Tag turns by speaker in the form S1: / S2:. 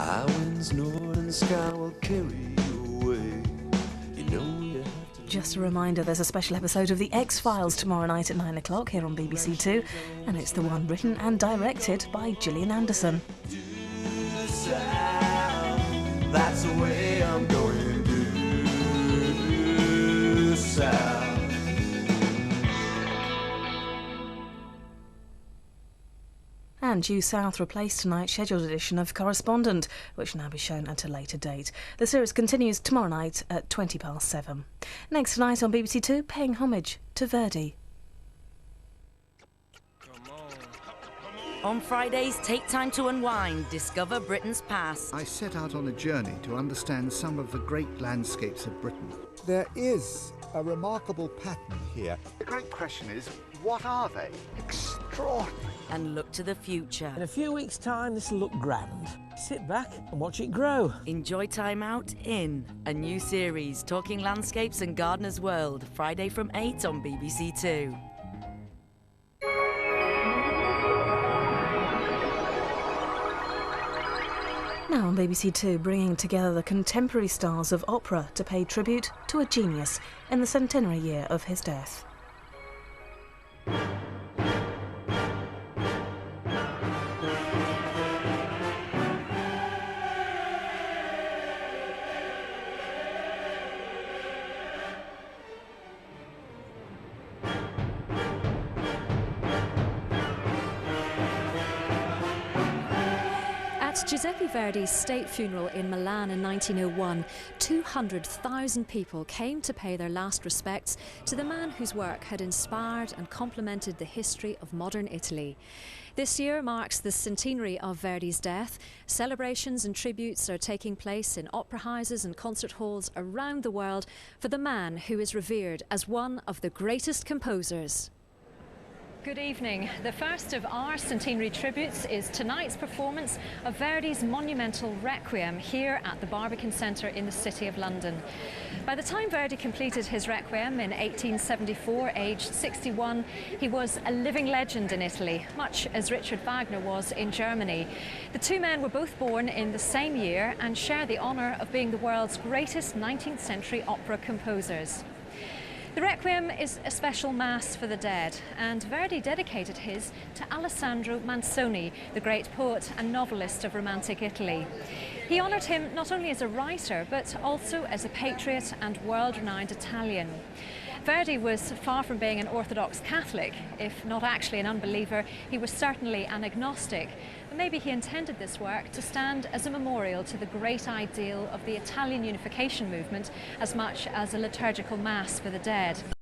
S1: High winds, northern sky will carry you away. You know you have to.
S2: Just a reminder, there's a special episode of The X-Files tomorrow night at 9 o'clock here on BBC Two, and it's the one written and directed by Gillian Anderson.
S1: That's the way I'm going due south.
S2: And Due South replaced tonight's scheduled edition of Correspondent, which will now be shown at a later date. The series continues tomorrow night at 7:20. Next tonight on BBC Two, paying homage to Verdi.
S3: On Fridays, take time to unwind, discover Britain's past.
S4: I set out on a journey to understand some of the great landscapes of Britain.
S5: There is a remarkable pattern here.
S6: The great question is, what are they? Extraordinary.
S3: And look to the future.
S7: In a few weeks' time, this will look grand. Sit back and watch it grow.
S3: Enjoy time out in a new series, Talking Landscapes and Gardener's World, Friday from 8 on BBC Two.
S2: Now on BBC Two, bringing together the contemporary stars of opera to pay tribute to a genius in the centenary year of his death.
S8: At Giuseppe Verdi's state funeral in Milan in 1901, 200,000 people came to pay their last respects to the man whose work had inspired and complemented the history of modern Italy. This year marks the centenary of Verdi's death. Celebrations and tributes are taking place in opera houses and concert halls around the world for the man who is revered as one of the greatest composers. Good evening. The first of our centenary tributes is tonight's performance of Verdi's monumental Requiem here at the Barbican Centre in the City of London. By the time Verdi completed his Requiem in 1874, aged 61, he was a living legend in Italy, much as Richard Wagner was in Germany. The two men were both born in the same year and share the honour of being the world's greatest 19th century opera composers. The Requiem is a special mass for the dead, and Verdi dedicated his to Alessandro Manzoni, the great poet and novelist of Romantic Italy. He honoured him not only as a writer, but also as a patriot and world-renowned Italian. Verdi was far from being an Orthodox Catholic. If not actually an unbeliever, he was certainly an agnostic. But maybe he intended this work to stand as a memorial to the great ideal of the Italian unification movement as much as a liturgical mass for the dead.